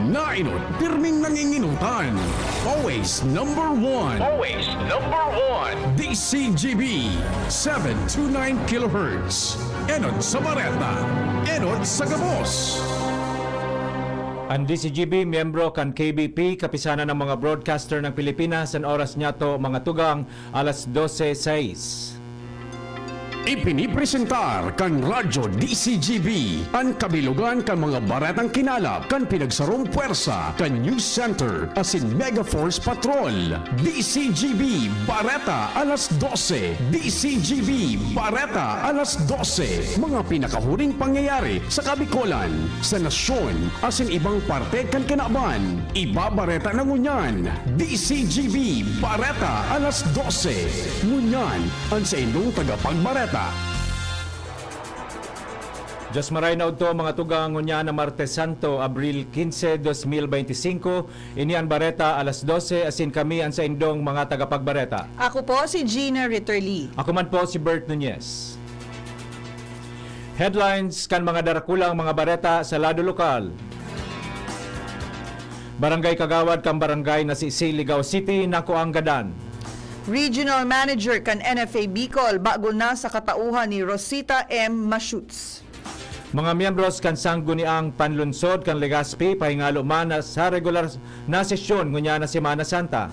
Nainot, pirming nanginginutan. Always number one. Always number one. DCGB 729 kHz. Enot sa Bareta. Enot sa Gabos. Ang DCGB, miyembro kan KBP, kapisanan ng mga broadcaster ng Pilipinas, ang oras niya to mga tugang alas 12:06. Ipinipresentar kan Radyo DCGB ang kabilugan kan mga baretang kinalap kan pinagsarong puwersa kan News Center asin Mega Force Patrol. DCGB Bareta alas 12. DCGB Bareta alas 12. Mga pinakahuring pangyayari sa Kabikolan, sa nasyon asin ibang parte kan kinaban. Ibabareta ng Ngunyan. DCGB Bareta alas 12. Ngunyan ang sa inyong tagapagbareta. Diyos maray na ito mga tugang ngunya na Martes Santo, Abril 15, 2025. Ini ang Bareta alas 12, asin kami ang sa indong mga tagapagbareta. Ako po si Gina Ritterly. Ako man po si Bert Nunez. Headlines kan mga darakulang mga bareta sa lado lokal. Barangay Kagawad kan barangay na si Siligao City, Nakuanggadan. Regional Manager kan NFA Bicol, bago na sa katauhan ni Rosita M. Mashoots. Mga miyembros kan sangguniang panlunsod kan Legazpi, pahingalo man sa regular na sesyon ngunya na Semana Santa.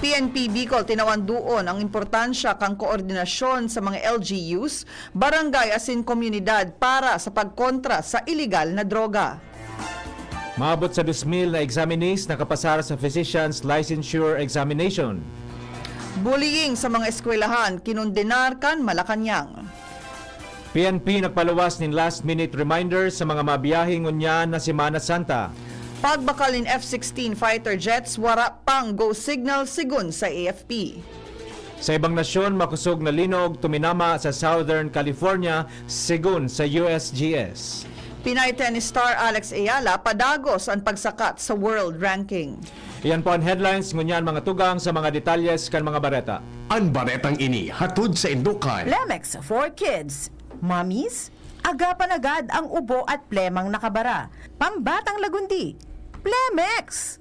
PNP Bicol tinawan doon ang importansya kang koordinasyon sa mga LGUs, barangay asin komunidad para sa pagkontra sa iligal na droga. Maabot sa 2,000 na examinees nakapasar sa Physician's Licensure Examination. Bullying sa mga eskwelahan, kinundenar kan Malacanang. PNP nagpaluwas nin last-minute reminders sa mga mabiyahing ngunya na Semana Santa. Pagbakal in F-16 fighter jets, wara pang go signal sigun sa AFP. Sa ibang nasyon, makusog na linog tuminama sa Southern California, sigun sa USGS. Pinay tennis star Alex Ayala padagos ang pagsakat sa world ranking. Iyan po ang headlines ngunyan mga tugang sa mga detalyes kan mga bareta. Ang baretang ini hatod sa Indukan. Plemex for Kids. Mommies, agapan agad ang ubo at plemang nakabara. Pambatang lagundi. Plemex!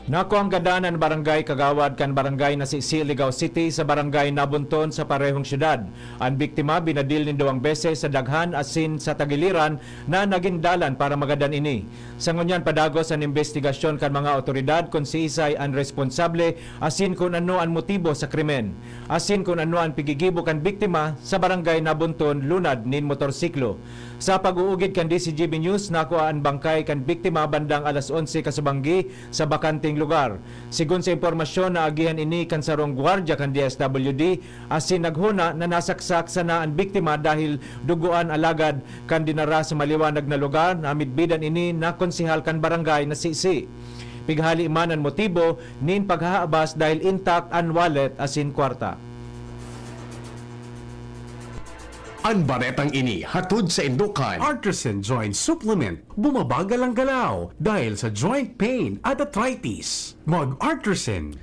Nakuanggadan ang barangay Kagawad kan barangay na si Siligao City sa barangay Nabunton sa parehong syudad. Ang biktima binadil nin 2 beses sa daghan asin sa tagiliran na naging dalan para magadan ini. Sa ngunyan padagos ang investigasyon kan mga otoridad kung si Isay ang responsable asin kung ano ang motibo sa krimen. Asin kung ano ang pigigibo kan biktima sa barangay Nabunton lunad nin motorsiklo. Sa pag-uugid kan DCGB News, nakuha ang bangkay kan biktima bandang alas 11 kasubanggi sa bakanting lugar. Sigun sa impormasyon na agihan ini kan sarong gwardiya kan DSWD, asin naghuna na nasaksak sana ang biktima dahil duguan alagad kan dinara sa maliwanag na lugar na midbidan ini na konsihal kan barangay na Sisi. Pighali man ang motibo nin paghahabas dahil intact ang wallet asin kwarta. Ang baretang ini hatod sa Indukan. Artisan Joint Supplement. Bumabagal ang galaw dahil sa joint pain at arthritis. Mag-Artisan.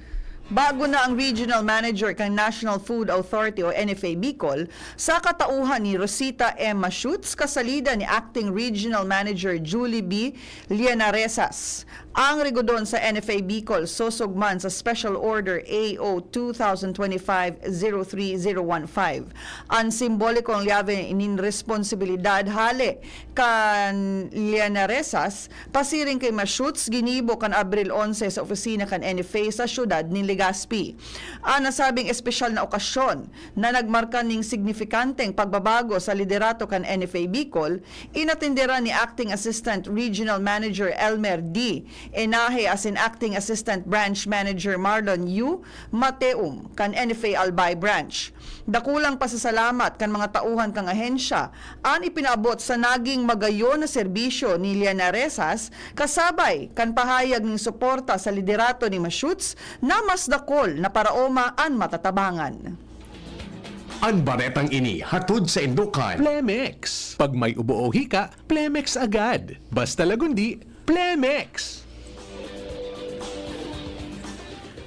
Bago na ang Regional Manager kang National Food Authority o NFA Bicol sa katauhan ni Rosita M. Mashoots, kasalida ni Acting Regional Manager Julie B. Lianaresas. Ang rigodon sa NFA Bicol sosogman sa Special Order AO 2025-03015. Ang simbolikong liyabe inin responsibilidad hale kan Lianaresas pasiring kay Mashoots ginibo kan Abril 11 sa opisina kan NFA sa syudad ni Legazpi. Ang nasabing espesyal na okasyon na nagmarka ning signifikanteng pagbabago sa liderato kan NFA Bicol, inatindera ni Acting Assistant Regional Manager Elmer D. Enahe asin Acting Assistant Branch Manager Marlon U. Mateum kan NFA Albay Branch. Dakulang pasasalamat kan mga tauhan kang ahensya ang ipinaabot sa naging magayo na serbisyo ni Lianaresas kasabay kan pahayag ng suporta sa liderato ni Mashoots na mas dakol na paraoma ang matatabangan. Ang baretang ini hatod sa Indukan. Plemex. Pag may ubo o hika, Plemex agad. Basta lagundi, Plemex.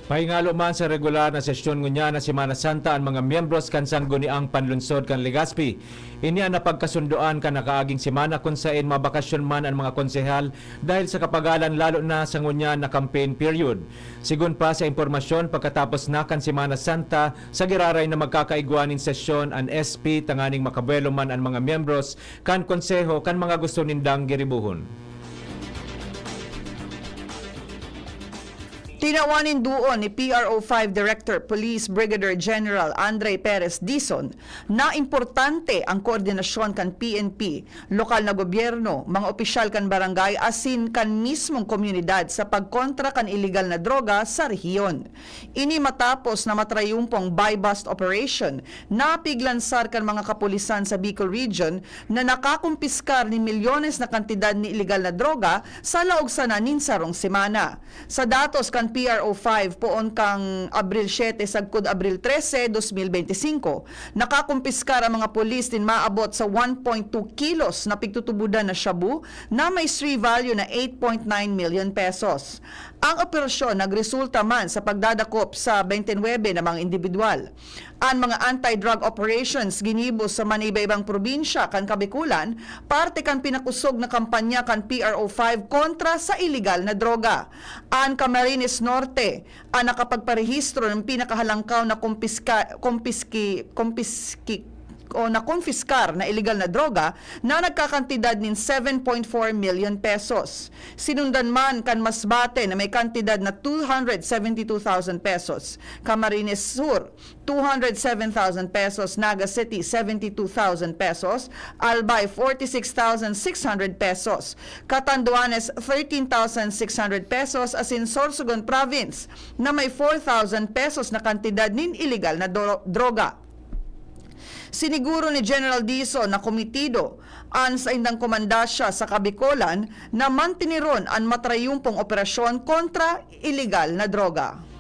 Pahingalo man sa regular na sesyon ngunya na Semana Santa ang mga miyembros kan sangguniang panlunsod kan Legazpi. Ini ang napagkasundoan kan nakaaging semana kung saan mabakasyon man ang mga konsehal dahil sa kapagalan lalo na sa ngunya na campaign period. Sigun pa sa impormasyon pagkatapos na kan Semana Santa sa giraray na magkakaigwanin sesyon ang SP tanganing makabuelo man ang mga miyembros kan konseho kan mga gusto nindang giribuhon. Tinawanin doon ni PRO5 Director Police Brigadier General Andre Perez Dizon na importante ang koordinasyon kan PNP, lokal na gobyerno, mga opisyal kan barangay asin kan mismong komunidad sa pagkontra kan illegal na droga sa rehiyon. Ini matapos na matrayumpong buy-bust operation na piglansar kan mga kapulisan sa Bicol Region na nakakumpiskar ni milyones na kantidad ni illegal na droga sa laog sananin sarong semana. Sa datos kan PRO5 poon kang Abril 7 sagkod Abril 13, 2025, nakakumpiskar ang mga pulis din maabot sa 1.2 kilos na pigtutubudan na shabu na may street value na 8.9 million pesos. Ang operasyon nagresulta man sa pagdadakop sa 29 na mga individual. Ang mga anti-drug operations ginibo sa maniba-ibang probinsya kan Kabikulan, parte kan pinakusog na kampanya kan PRO5 kontra sa illegal na droga. Ang Camarines Norte ang nakapagparehistro ng pinakahalangkaw na nakonfiskar na illegal na droga na nagkakantidad ng 7.4 million pesos. Sinundan man kan Masbate na may kantidad na 272,000 pesos. Camarines Sur, 207,000 pesos. Naga City, 72,000 pesos. Albay, 46,600 pesos. Catanduanes, 13,600 pesos. Asin Sorsogon Province na may 4,000 pesos na kantidad ng illegal na droga. Siniguro ni General Dizon na komitido an sa indang komandasya sa Kabikulan na mantiniron ang matrayumpong operasyon kontra illegal na droga.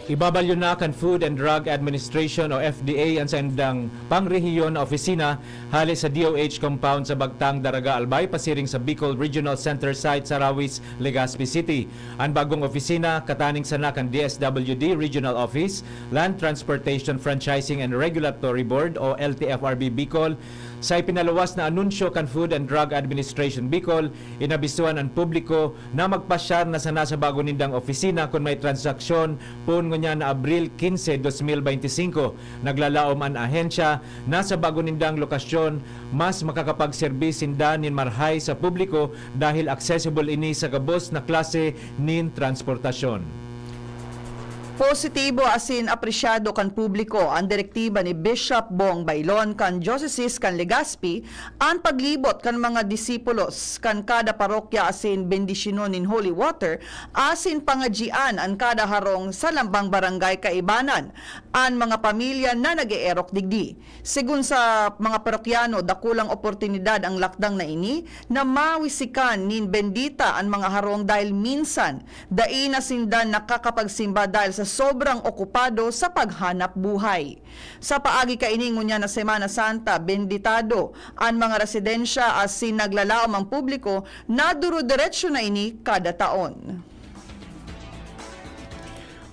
Ibabalyo na kan Food and Drug Administration o FDA ang sa indang pangrehiyon na opisina hali sa DOH compound sa Bagtang, Daraga, Albay, pasiring sa Bicol Regional Center site sa Rawis, Legazpi City. Ang bagong opisina kataning sana kan DSWD Regional Office, Land Transportation Franchising and Regulatory Board o LTFRB Bicol. Sa ipinaluwas na anunsyo kan Food and Drug Administration Bicol, inabisuan ang publiko na magpasyar na sana sa bago nindang opisina kung may transaksyon pun niya na Abril 15, 2025. Naglalaom ang ahensya na sa bago nindang lokasyon mas makakapag-serbis sindanin marhay sa publiko dahil accessible ini sa gabos na klase nin transportasyon. Positibo asin apresyado kan publiko ang direktiba ni Bishop Bong Bailon kan Diocese kan Legazpi ang paglibot kan mga disipulos kan kada parokya asin bendisyonon in holy water asin pangajian ang kada harong sa lambang barangay kaibanan ang mga pamilya na nag-eerok digdi. Sigun sa mga parokyano dakulang oportunidad ang lakdang na ini na mawisikan nin bendita ang mga harong dahil minsan dain na sindan nakakapagsimba dahil sa sobrang okupado sa paghanap buhay. Sa paagi kainingon niya na Semana Santa, benditado ang mga residensya asin naglalaom ang publiko na duro-diretsyo na ini kada taon.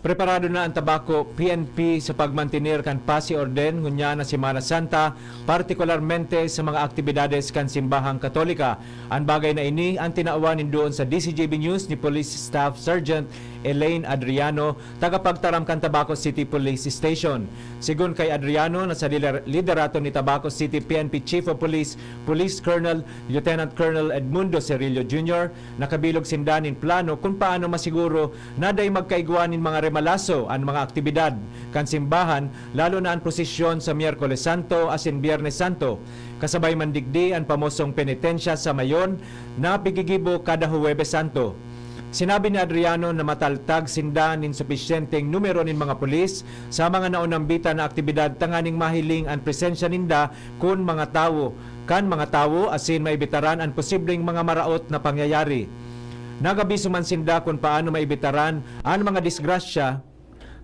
Preparado na ang tabako PNP sa pagmantinir kan pasi orden ngunya na Semana Santa, partikularmente sa mga aktibidades kan simbahang Katolika. Ang bagay na ini ang tinaawanin doon sa DCJB News ni Police Staff Sergeant Elaine Adriano, tagapagtaram kan Tabaco City Police Station. Sigun kay Adriano na sa liderato ni Tabaco City PNP Chief of Police, Police Colonel Lieutenant Colonel Edmundo Cerillo Jr., nakabilog sindanin plano kung paano masiguro na day magkaigwanin mga remalaso ang mga aktibidad kan simbahan, lalo na ang prosesyon sa Miyerkules Santo asin Biyernes Santo. Kasabay mandigdi ang pamosong penitensya sa Mayon na pigigibo kada Huwebes Santo. Sinabi ni Adriano na mataltag sindan in sufisyenteng numero nin mga pulis sa mga naunambita na aktibidad tanganing mahiling ang presensya ninda kun mga tawo asin maibitaran ang posibleng mga maraot na pangyayari. Nagabiso man sinda kung paano maibitaran ang mga disgrasya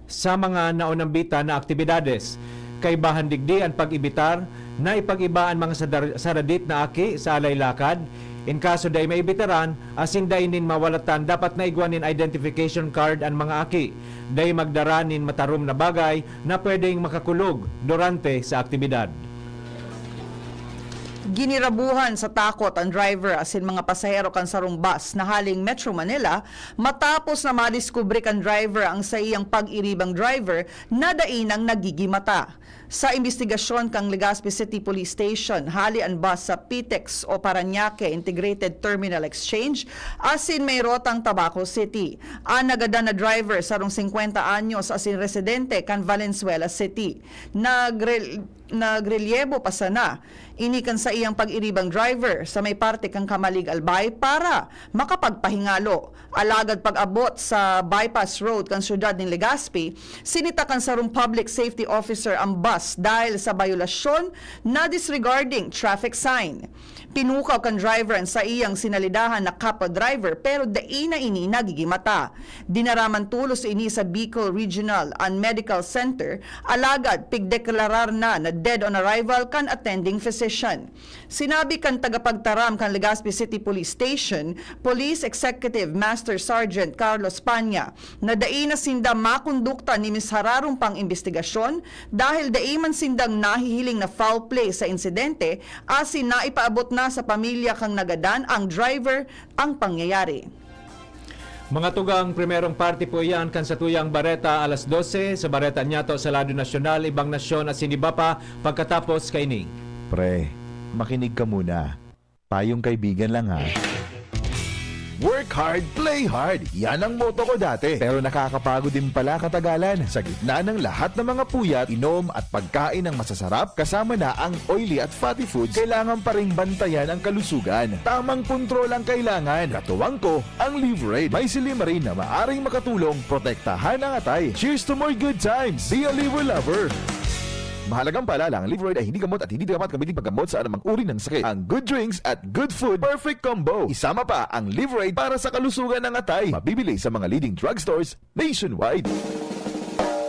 sa mga naunambita na aktibidades. Kay bahan digdi ang pag-ibitar na ipag-iba ang mga saradit na aki sa alay lakad, In kaso day may bitaran, asin day nin mawalatan, dapat na igwanin identification card ang mga aki. Day magdaranin matarum na bagay na pwedeng makakulog durante sa aktibidad. Ginirabuhan sa takot ang driver asin mga pasahero kan sarong bus na haling Metro Manila matapos na madiskubre kan driver ang sa iyang pag-iribang driver na dainang nagigimata. Sa investigasyon kang Legazpi City Police Station, hali ang bus sa PTEX o Parañaque Integrated Terminal Exchange asin may rotang Tabaco City. Ang nagada na driver sarong 50 anyos asin residente kan Valenzuela City. Nagrelyebo pa sana inikan sa iyang pag-iribang driver sa may parte kang Kamalig Albay para makapagpahingalo. Alagad pag-abot sa bypass road kan syudad ng Legazpi, sinitakan sa public safety officer ang bus dahil sa bayolasyon na disregarding traffic sign. Pinukaw kan driver ang sa iyang sinalidahan na kapwa driver pero daina ini nagigimata. Dinaraman tulos ini sa Bicol Regional and Medical Center, alagad pigdeklarar na dead on arrival kan attending physician. Sinabi kan tagapagtaram kan Legazpi City Police Station, Police Executive Master Sergeant Carlos Panya, na daina sinda makondukta ni Ms. Hararong pang investigasyon dahil daiman sindang nahihiling na foul play sa insidente asin na ipaabot na sa pamilya kang nagadan ang driver ang pangyayari. Mga tugang primerong party po yan kan sa tuyang Bareta alas 12 sa Bareta Nyato sa Lado Nasyonal, Ibang Nasyon at Siniba pa pagkatapos kaini. Pre, makinig ka muna. Payong kaibigan lang ha. Work hard, play hard. Yan ang motto ko dati. Pero nakakapagod din pala katagalan. Sa gitna ng lahat ng mga puyat, inom at pagkain ng masasarap, kasama na ang oily at fatty foods, kailangan pa ring bantayan ang kalusugan. Tamang kontrol ang kailangan. Katuwang ko, ang Liverade. May silimarin na maaring makatulong protektahan ang atay. Cheers to more good times. Be a liver lover. Mahalagang paalala, ang Liverade ay hindi gamot at hindi dapat gamitin paggamot sa anumang uri ng sakit. Ang good drinks at good food, perfect combo. Isama pa ang Liverade para sa kalusugan ng atay. Mabibili sa mga leading drugstores nationwide.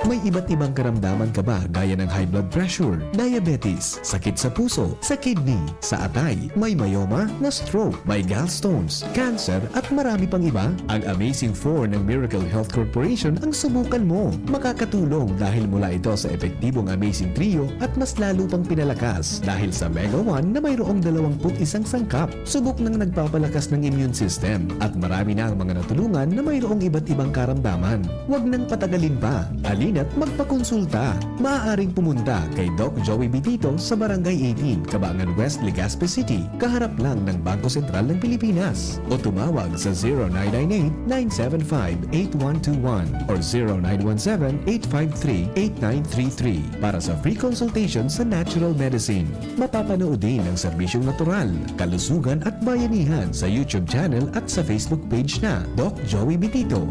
May iba't ibang karamdaman ka ba gaya ng high blood pressure, diabetes, sakit sa puso, sa kidney, sa atay, may myoma, na stroke, may gallstones, cancer at marami pang iba? Ang Amazing 4 ng Miracle Health Corporation ang subukan mo. Makakatulong dahil mula ito sa epektibong Amazing Trio at mas lalo pang pinalakas dahil sa Mega 1 na mayroong 21 sangkap. Subok ng nagpapalakas ng immune system at marami na ang mga natulungan na mayroong iba't ibang karamdaman. Huwag nang patagalin pa. At magpakonsulta. Maaaring pumunta kay Doc Joey Bitito sa Barangay 18, Cabangan West, Legazpi City, kaharap lang ng Bangko Sentral ng Pilipinas. O tumawag sa 0998-975-8121 or 0917-853-8933 para sa free consultation sa natural medicine. Mapapanood din ang serbisyong natural, kalusugan at bayanihan sa YouTube channel at sa Facebook page na Doc Joey Bitito.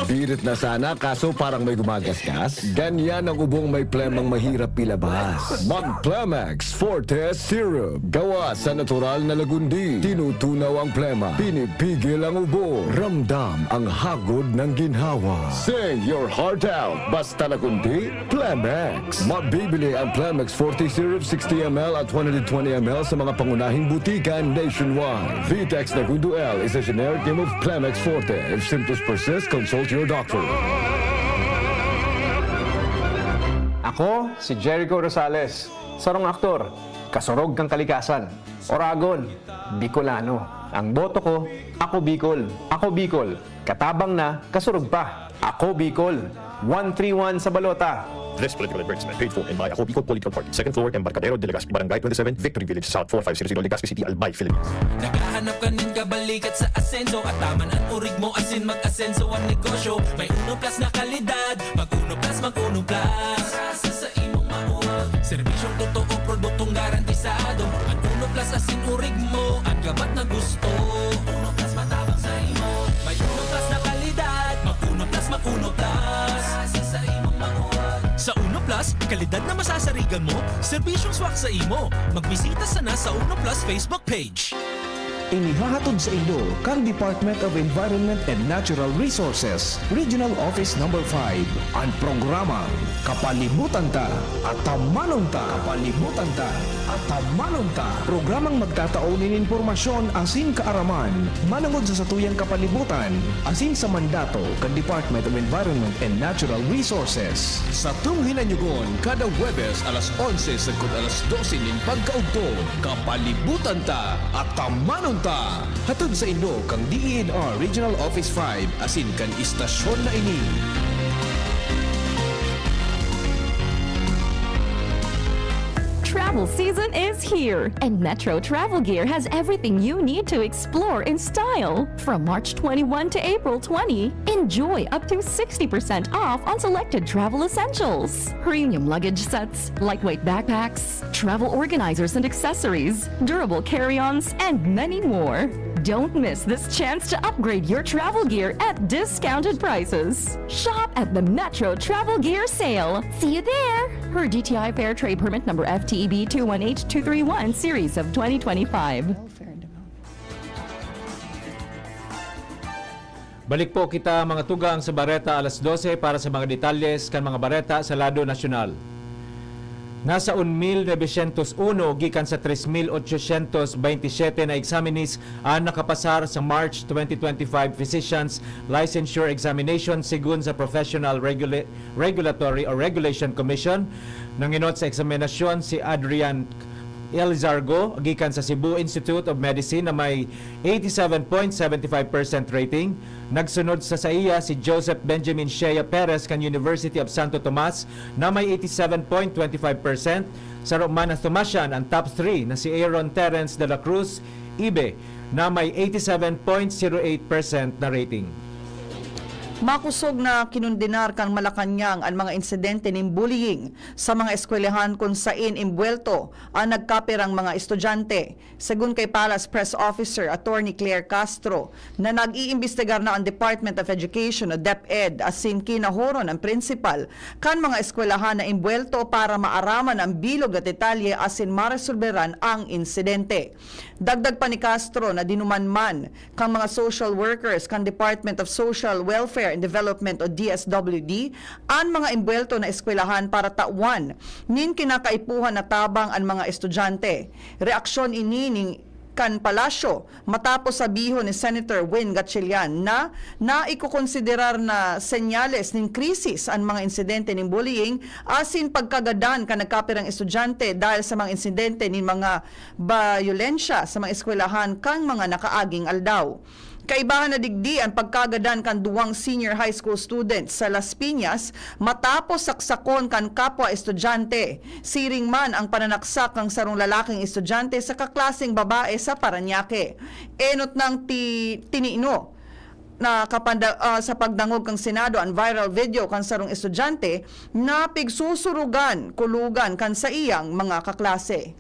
Birit na sana kaso parang may gumagasgas. Ganyan ang ubong may plemang mahirap ilabas. Mag-Plemex Forte Syrup. Gawa sa natural na lagundi. Tinutunaw ang plema. Pinipigil ang ubo. Ramdam ang hagod ng ginhawa. Sing your heart out. Basta lagundi, Plemex. Mabibili ang Plemex Forte Syrup 60ml at 120ml sa mga pangunahing butikan nationwide. Vitex Nagundo L is a generic name of Plemex Forte. If symptoms persist, consult your doctor. Ako, si Jericho Rosales, sarong aktor, kasurog kang kalikasan, Oragon, Bicolano. Ang boto ko, ako Bicol. Ako Bicol, katabang na, kasurog pa. Ako Bicol, 131 sa balota. This political advertisement paid for and by Ako Bicol Political Party, 2nd floor, Embarcadero de Legazpi, Barangay 27, Victory Village, South 4500, Legazpi City, Albay, Philippines. Naghahanap ka nin kabalikat sa asenso at taman ang urig mo asin mag-asenso ang negosyo. May uno plus na kalidad, mag-uno plus, mag-uno plus. Rasa sa imong mauwag, serbisyong totoo, produktong garantisado. Ang uno plus asin urig mo, ang gabat na gusto. Uno plus matabang sa imo, may uno plus na kalidad, mag-uno plus, mag-uno plus. Rasa sa imong mauwag. Sa Uno Plus, kalidad na masasarigan mo, serbisyong swak sa imo. Magbisita sana sa Uno Plus Facebook page. Inihahatod sa Indo kang Department of Environment and Natural Resources, Regional Office No. 5, ang programang Kapalibutan Ta at Tamanon Ta. Kapalibutan Ta at Tamanon Ta. Programang magtataon ng impormasyon asin kaaraman, manangod sa satuyang kapalibutan, asin sa mandato kan Department of Environment and Natural Resources. Sa tunghinanyugon, kada Huwebes alas 11 sagkod alas 12 ning pagkaugto, Kapalibutan Ta at Tamanon Ta. Hatod sa Indo kang DENR Regional Office 5 asin kan istasyon na ini. Travel season is here, and Metro Travel Gear has everything you need to explore in style. From March 21 to April 20, enjoy up to 60% off on selected travel essentials. Premium luggage sets, lightweight backpacks, travel organizers and accessories, durable carry-ons, and many more. Don't miss this chance to upgrade your travel gear at discounted prices. Shop at the Metro Travel Gear Sale. See you there! Per DTI Fair Trade Permit number FTEB 218231 Series of 2025. Balik po kita mga tugang sa Bareta alas 12 para sa mga detalles kan mga Bareta sa lado nasyonal. Nasa 1,901 gikan sa 3,827 na examinees ang nakapasar sa March 2025 Physicians Licensure Examination sigun sa Professional Regulatory or Regulation Commission. Nanginot sa eksaminasyon si Adrian Elizargo gikan sa Cebu Institute of Medicine na may 87.75% rating. Nagsunod sa iya si Joseph Benjamin Shea Perez kan University of Santo Tomas na may 87.25%. Sa Romana Thomasian ang top 3 na si Aaron Terence de la Cruz Ibe na may 87.08% na rating. Makusog na kinundinar kang Malacañang ang mga insidente ng bullying sa mga eskwelahan kung saan imbuelto ang nagkapirang mga estudyante. Segun kay Palace Press Officer Attorney Claire Castro na nag-iimbestigar na ang Department of Education o DepEd asin kinahoron ang principal kan mga eskwelahan na imbuelto para maaraman ang bilog at detalye asin maresolberan ang insidente. Dagdag pa ni Castro na dinumanman kang mga social workers kan Department of Social Welfare and Development o DSWD ang mga imbuelto na eskwelahan para tawan nin kinakaipuhan na tabang ang mga estudyante. Reaksyon ini ning kan Palasyo matapos sabihon ni Senator Win Gatchalian na ikukonsiderar na senyales ng krisis ang mga insidente ng bullying asin pagkagadan kan nagkapirang estudyante dahil sa mga insidente ng mga bayolensya sa mga eskwelahan kang mga nakaaging aldaw. Kaibahan na digdi ang pagkagadan kan duwang senior high school students sa Las Piñas matapos saksakon kan kapwa estudyante. Siring man ang pananaksak ng sarong lalaking estudyante sa kaklaseng babae sa Parañaque. Enot ng tiniino na sa pagdangog kang Senado ang viral video kan sarong estudyante na pigsusurugan kulugan kan sa iyang mga kaklase.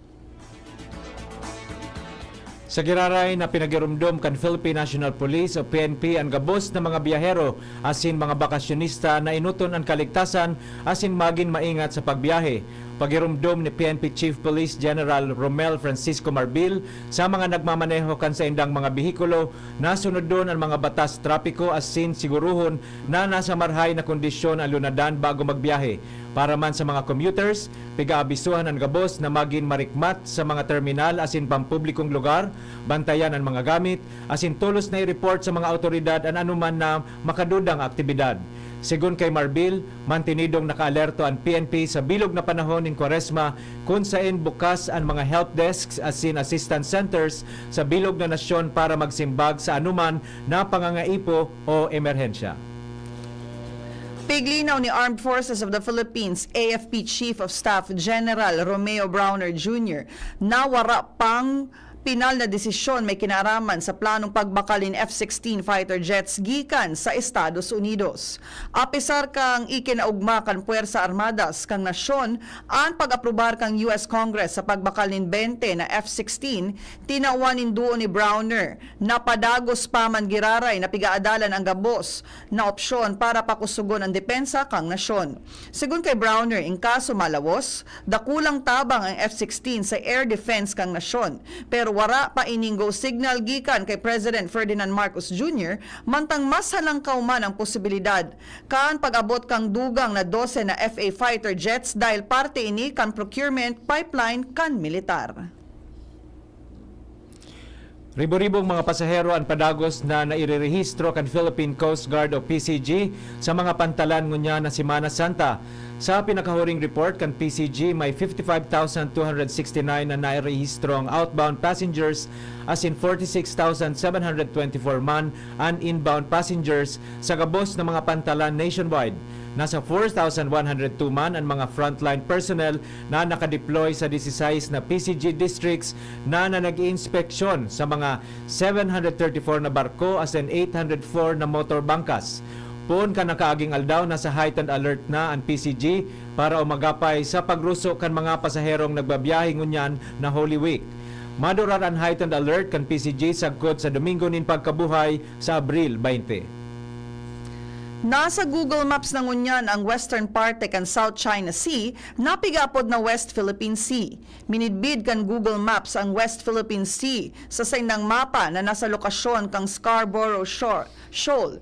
Sa giraray na pinagirumdum kan Philippine National Police o PNP ang gabos na mga biyahero asin mga bakasyonista na inuton ang kaligtasan asin maging maingat sa pagbiyahe. Pagirumdum ni PNP Chief Police General Romel Francisco Marbil sa mga nagmamaneho kan sa indang mga bihikulo, nasunod doon ang mga batas trapiko asin siguruhon na nasa marhay na kondisyon ang lunadan bago magbiyahe. Para man sa mga commuters, pigaabisuhan ang gabos na maging marikmat sa mga terminal asin pampublikong lugar, bantayan ang mga gamit, asin tulos na i-report sa mga autoridad ang anuman na makadudang aktibidad. Sigun kay Marbil, mantinidong nakaalerto ang PNP sa bilog na panahon ng Kwaresma kung saan bukas ang mga help desks asin assistance centers sa bilog na nasyon para magsimbag sa anuman na pangangaipo o emerhensya. Piglinaw ni Armed Forces of the Philippines AFP Chief of Staff General Romeo Browner Jr. na wara pang pinal na desisyon may kinaraman sa planong pagbakalin F-16 fighter jets gikan sa Estados Unidos. Apisar kang ikinaugma kan Puwersa Armadas kang nasyon ang pag-aprobar kang US Congress sa pagbakalin 20 na F-16, tinawanin duo ni Browner na padagos pa man giraray na pigaadalan ang gabos na opsyon para pakusugon ang depensa kang nasyon. Sigun kay Browner, in kaso malawos, dakulang tabang ang F-16 sa air defense kang nasyon, pero wara pa ining go signal gikan kay President Ferdinand Marcos Jr. mantang mas halangkaw man ang posibilidad kan pag-abot kang dugang na 12 na FA fighter jets dahil parte ini kan procurement pipeline kan militar. Ribo-ribong mga pasahero ang padagos na nairerehistro kan Philippine Coast Guard o PCG sa mga pantalan ngunya na Semana Santa. Sa pinakahuring report kan PCG, may 55,269 na nairehistro ang outbound passengers as in 46,724 man ang inbound passengers sa gabos ng mga pantalan nationwide. Nasa 4,102 man ang mga frontline personnel na nakadeploy sa 16 na PCG districts na nag-inspeksyon sa mga 734 na barko as in 804 na motor bangkas. Poon ka nakaaging aldaw na sa heightened alert na ang PCG para umagapay sa pagruso kan mga pasaherong nagbabiyahe ngunyan na Holy Week. Madurar ang heightened alert kan PCG sagkod sa Domingo nin pagkabuhay sa Abril 20. Nasa Google Maps na ngunyan ang western parte kan South China Sea, napigapod na West Philippine Sea. Minidbid kan Google Maps ang West Philippine Sea sa saynang mapa na nasa lokasyon kang Scarborough Shoal.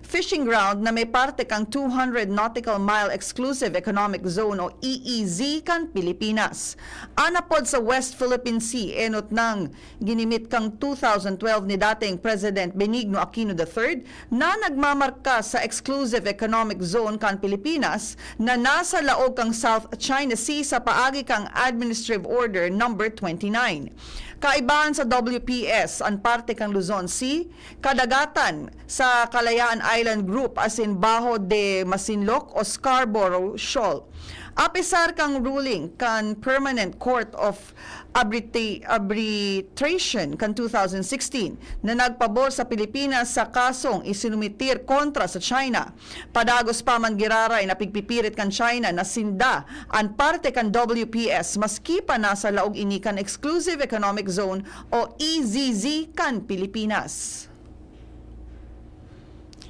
Fishing ground na may parte kang 200 nautical mile exclusive economic zone o EEZ kan Pilipinas. Anapod sa West Philippine Sea enot nang ginimit kang 2012 ni dating President Benigno Aquino III na nagmamarka sa exclusive economic zone kan Pilipinas na nasa laog kang South China Sea sa paagi kang Administrative Order number 29. Kaibahan sa WPS ang parte kang Luzon Sea, kadagatan sa Kalayaan Island Group as in Bajo de Masinloc o Scarborough Shoal. Apisar kang ruling kan Permanent Court of Arbitration kan 2016 na nagpabor sa Pilipinas sa kasong isinumitir kontra sa China. Padagos pa man giraray na pigpipirit kan China na sinda ang parte kan WPS maski pa nasa laog ini kan Exclusive Economic Zone o EZZ kan Pilipinas.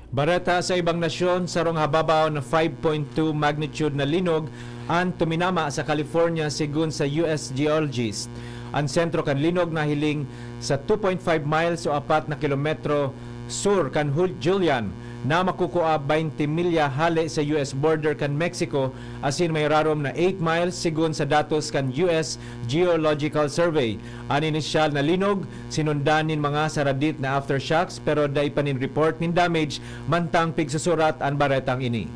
Bareta sa ibang nasyon, sarong hababaw na 5.2 magnitude na linog ang tuminama sa California sigun sa US geologists. Ang sentro kan linog na hiling sa 2.5 miles o 4 na kilometro sur kan Julian na makukuha 20 milya hali sa US border kan Mexico asin may rarom na 8 miles sigun sa datos kan US Geological Survey. Ang inisyal na linog sinundan nin mga saradit na aftershocks pero day pa nin report nin damage mantang pigsusurat ang baretang ini.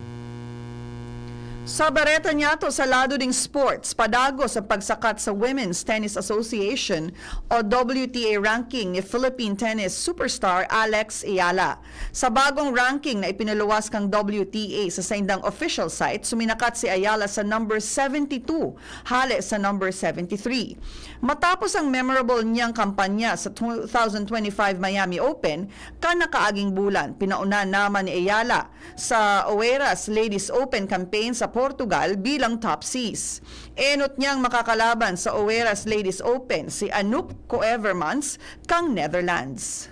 Sa bareta niya to sa lado ding sports, padagos ang pagsakat sa Women's Tennis Association o WTA ranking ni Philippine tennis superstar Alex Ayala. Sa bagong ranking na ipinaluwas kang WTA sa saindang official site, suminakat si Ayala sa number 72, hali sa number 73. Matapos ang memorable niyang kampanya sa 2025 Miami Open, kanakaaging bulan, pinauna naman ni Ayala sa Oeiras Ladies Open campaign sa Portugal bilang top seeds. Enot niyang makakalaban sa Oeiras Ladies Open si Anouk Koevermans kang Netherlands.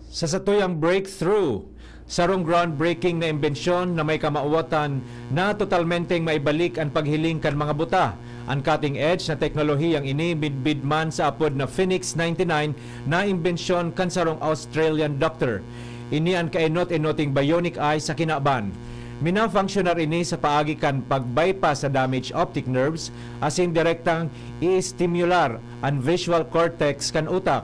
Sa satuyang breakthrough, sarong groundbreaking na imbensyon na may kamauwatan na totalmenteng maibalik ang paghiling kan mga buta. Ang cutting-edge na teknolohiyang ini bidbid man sa apod na Phoenix 99 na imbensyon kan sarong Australian doctor. Ini ang kaenot-enoting bionic eye sa kinaban. Mina-functioner ini sa paagi kan pag-bypass sa damaged optic nerves asin direktang i-stimular ang visual cortex kan utak.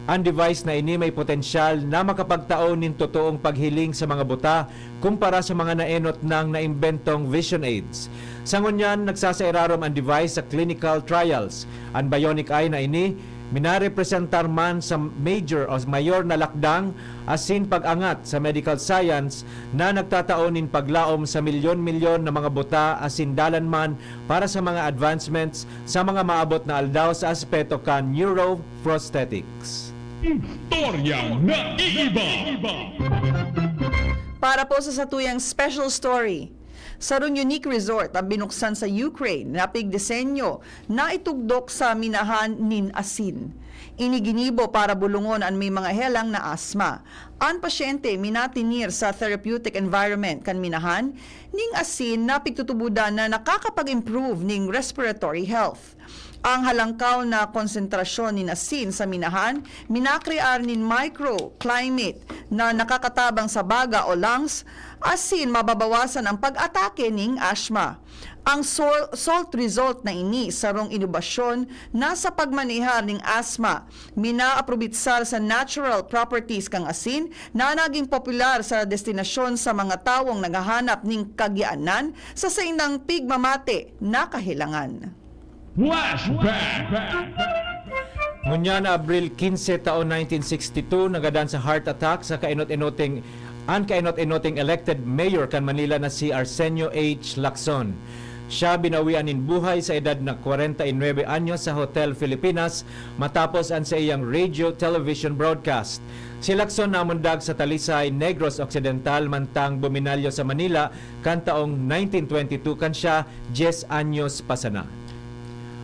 Ang device na ini may potensyal na makapagtaon nin totoong paghiling sa mga buta kumpara sa mga naenot ng naimbentong vision aids. Sa ngunyan, nagsasairarom ang device sa clinical trials. Ang bionic eye na ini minarepresentar man sa major o mayor na lakdang asin pag-angat sa medical science na nagtataonin paglaom sa milyon-milyon na mga buta asin dalan man para sa mga advancements sa mga maabot na aldaw sa aspeto kan neuroprosthetics. Istoryang naiiba. Para po sa satuyang special story, Sarong unique resort ang binuksan sa Ukraine na pigdisenyo na itugdok sa minahan nin asin. Iniginibo para bulungon ang may mga helang na asma. Ang pasyente minatinir sa therapeutic environment kan minahan ning asin na pigtutubudan na nakakapag-improve ning respiratory health. Ang halangkaw na konsentrasyon ni asin sa minahan, minakrear nin microclimate na nakakatabang sa baga o lungs, asin mababawasan ang pag-atake ning asthma. Ang salt result na ini sarong inobasyon na sa pagmanihar ning asthma, minaaprobitsar sa natural properties kang asin na naging popular sa destinasyon sa mga tawong naghahanap ning kagianan sa sainang pigmamate na kahilangan. Ngunya na Abril 15 taon 1962 nagadan sa heart attack sa kainot-inoting elected mayor kan Manila na si Arsenio H. Lacson. Siya binawian in buhay sa edad na 49 anyos sa Hotel Filipinas matapos ang sa iyang radio television broadcast. Si Lacson namundag sa Talisay, Negros Occidental mantang buminalyo sa Manila kan taong 1922 kan siya 10 anyos pasana.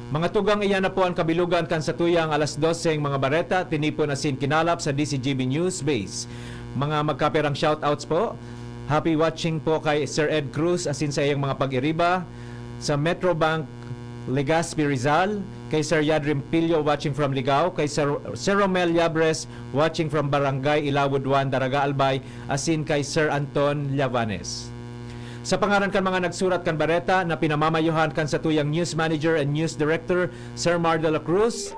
Mga tugang iyan na po ang kabilugan kan sa tuyang alas 12 mga bareta, tinipon na sin kinalap sa DCGB News Base. Mga magkapirang shoutouts po. Happy watching po kay Sir Ed Cruz asin sa iyang mga pag-iriba. Sa Metrobank Legazpi Rizal, kay Sir Yadrim Pilio watching from Ligao, kay Sir Romel Yabres watching from Barangay Ilawod 1, Daraga Albay, asin kay Sir Anton Llavanes. Sa pangaran kan mga nagsurat kan bareta na pinamamayuhan kan sa tuyang News Manager and News Director Sir Mar de la Cruz,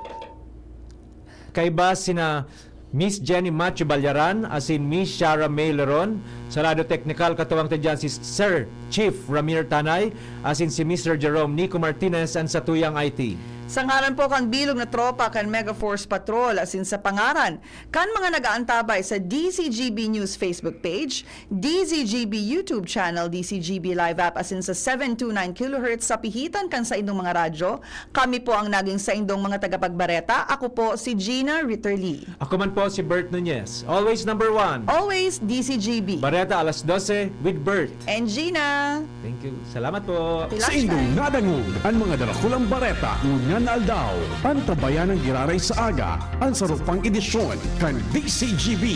kay ba sina Miss Jenny Macho Balyaran asin Miss Shara May Leron, sa Radio Technical katuwang tadyan si Sir Chief Ramir Tanay asin si Mr. Jerome Nico Martinez and sa tuyang IT. Sa ngaran po kan bilog na tropa kan Megaforce Patrol asin sa pangaran kan mga nagaantabay sa DCGB News Facebook page, DCGB YouTube channel, DCGB Live app asin sa 729 kHz sa pihitan kan sa indong mga radyo, kami po ang naging sa indong mga tagapagbareta. Ako po si Gina Ritterly. Ako man po si Bert Nunez. Always number 1. Always DCGB. Bareta alas 12 with Bert. And Gina. Thank you. Salamat po. Sa indong nadangog ang mga darakulang bareta ngunyan aldaw. Ang tabayan ng giraray sa aga ang sarupang edisyon kan DCGB.